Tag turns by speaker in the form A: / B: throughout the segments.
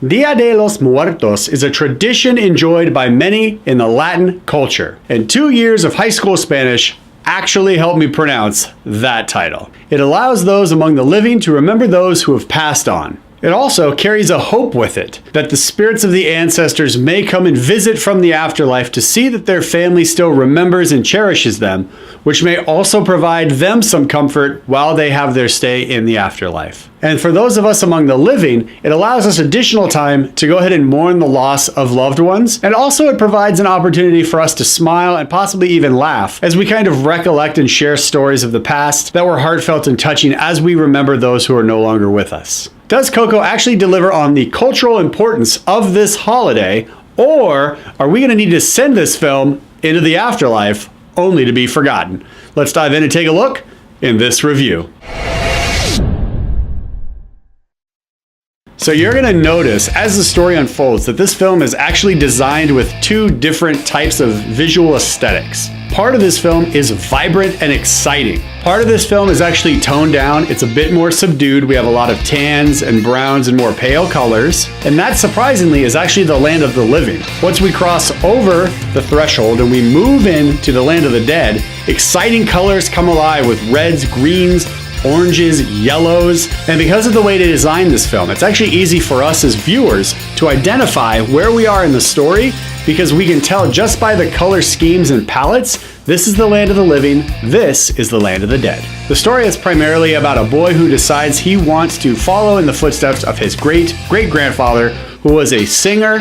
A: Dia de los Muertos is a tradition enjoyed by many in the Latin culture, and 2 years of high school Spanish actually helped me pronounce that title. It allows those among the living to remember those who have passed on. It also carries a hope with it, that the spirits of the ancestors may come and visit from the afterlife to see that their family still remembers and cherishes them, which may also provide them some comfort while they have their stay in the afterlife. And for those of us among the living, it allows us additional time to go ahead and mourn the loss of loved ones. And also it provides an opportunity for us to smile and possibly even laugh as we kind of recollect and share stories of the past that were heartfelt and touching as we remember those who are no longer with us. Does Coco actually deliver on the cultural importance of this holiday, or are we going to need to send this film into the afterlife only to be forgotten? Let's dive in and take a look in this review. So you're going to notice as the story unfolds that this film is actually designed with two different types of visual aesthetics. Part of this film is vibrant and exciting. Part of this film is actually toned down. It's a bit more subdued. We have a lot of tans and browns and more pale colors. And that, surprisingly, is actually the land of the living. Once we cross over the threshold and we move into the land of the dead, exciting colors come alive with reds, greens, oranges, yellows, and because of the way they designed this film, it's actually easy for us as viewers to identify where we are in the story because we can tell just by the color schemes and palettes, this is the land of the living, this is the land of the dead. The story is primarily about a boy who decides he wants to follow in the footsteps of his great-great-grandfather, who was a singer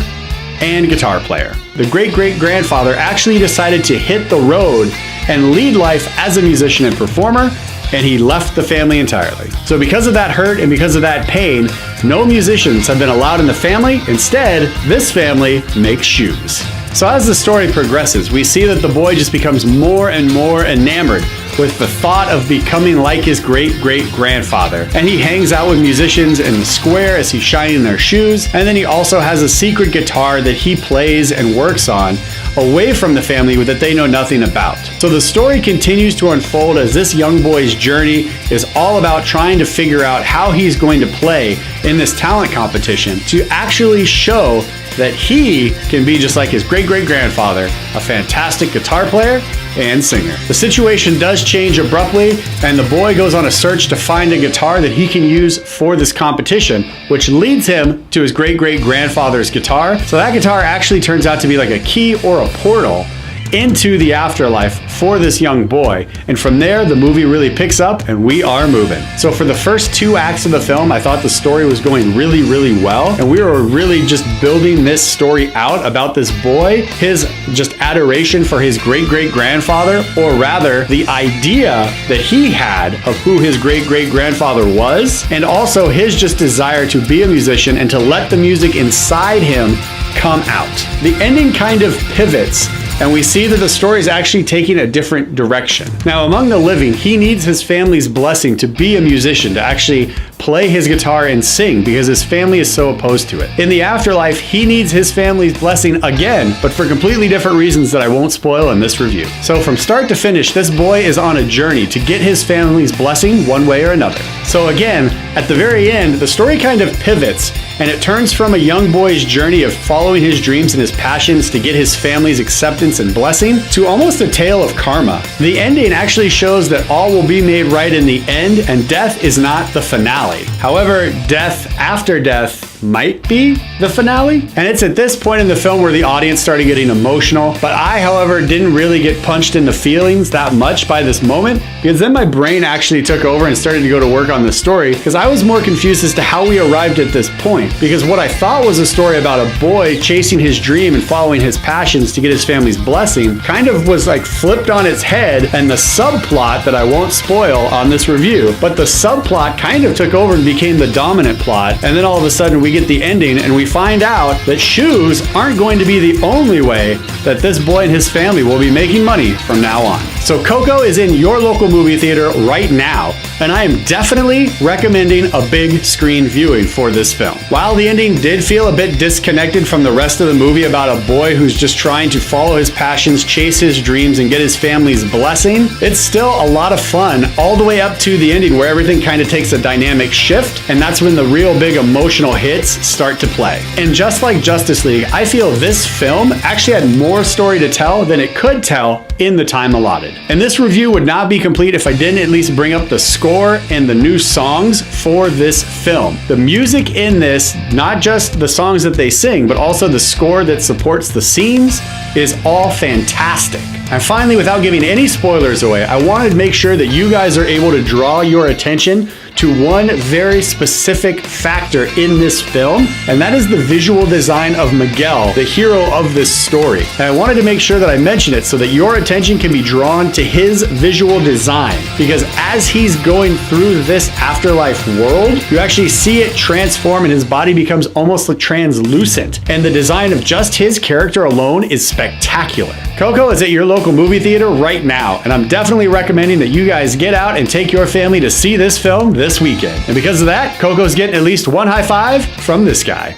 A: and guitar player. The great-great-grandfather actually decided to hit the road and lead life as a musician and performer, and he left the family entirely. So because of that hurt and because of that pain, no musicians have been allowed in the family. Instead, this family makes shoes. So as the story progresses, we see that the boy just becomes more and more enamored with the thought of becoming like his great-great-grandfather. And he hangs out with musicians in the square as he's shining their shoes. And then he also has a secret guitar that he plays and works on away from the family that they know nothing about. So the story continues to unfold as this young boy's journey is all about trying to figure out how he's going to play in this talent competition to actually show that he can be just like his great-great-grandfather, a fantastic guitar player and singer. The situation does change abruptly, and the boy goes on a search to find a guitar that he can use for this competition, which leads him to his great-great-grandfather's guitar. So that guitar actually turns out to be like a key or a portal into the afterlife for this young boy. And from there, the movie really picks up and we are moving. So for the first 2 acts of the film, I thought the story was going really, really well. And we were really just building this story out about this boy, his just adoration for his great-great-grandfather, or rather the idea that he had of who his great-great-grandfather was, and also his just desire to be a musician and to let the music inside him come out. The ending kind of pivots, and we see that the story is actually taking a different direction. Now, among the living, he needs his family's blessing to be a musician, to actually play his guitar and sing because his family is so opposed to it. In the afterlife, he needs his family's blessing again, but for completely different reasons that I won't spoil in this review. So from start to finish, this boy is on a journey to get his family's blessing one way or another. So again, at the very end, the story kind of pivots and it turns from a young boy's journey of following his dreams and his passions to get his family's acceptance and blessing to almost a tale of karma. The ending actually shows that all will be made right in the end, and death is not the finale. However, death after death might be the finale. And it's at this point in the film where the audience started getting emotional. But I, however, didn't really get punched in the feelings that much by this moment, because then my brain actually took over and started to go to work on the story, because I was more confused as to how we arrived at this point. Because what I thought was a story about a boy chasing his dream and following his passions to get his family's blessing kind of was like flipped on its head, and the subplot that I won't spoil on this review, but the subplot kind of took over and became the dominant plot. And then all of a sudden we get the ending and we find out that shoes aren't going to be the only way that this boy and his family will be making money from now on. So Coco is in your local movie theater right now, and I am definitely recommending a big screen viewing for this film. While the ending did feel a bit disconnected from the rest of the movie about a boy who's just trying to follow his passions, chase his dreams, and get his family's blessing, it's still a lot of fun all the way up to the ending where everything kind of takes a dynamic shift, and that's when the real big emotional hit credits start to play. And just like Justice League, I feel this film actually had more story to tell than it could tell in the time allotted. And this review would not be complete if I didn't at least bring up the score and the new songs for this film. The music in this, not just the songs that they sing, but also the score that supports the scenes, is all fantastic. And finally, without giving any spoilers away, I wanted to make sure that you guys are able to draw your attention to one very specific factor in this film, and that is the visual design of Miguel, the hero of this story. And I wanted to make sure that I mention it so that your attention can be drawn to his visual design, because as he's going through this afterlife world, you actually see it transform and his body becomes almost like translucent. And the design of just his character alone is spectacular. Coco is at your local movie theater right now, and I'm definitely recommending that you guys get out and take your family to see this film this weekend. And because of that, Coco's getting at least one high five from this guy.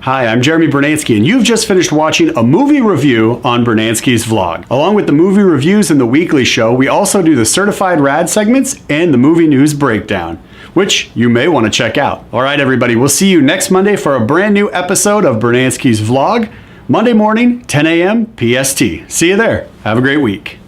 A: Hi, I'm Jeremy Bernansky, and you've just finished watching a movie review on Bernansky's Vlog. Along with the movie reviews and the weekly show, we also do the Certified Rad segments and the movie news breakdown, which you may want to check out. All right, everybody, we'll see you next Monday for a brand new episode of Bernansky's Vlog, Monday morning, 10 a.m. PST. See you there. Have a great week.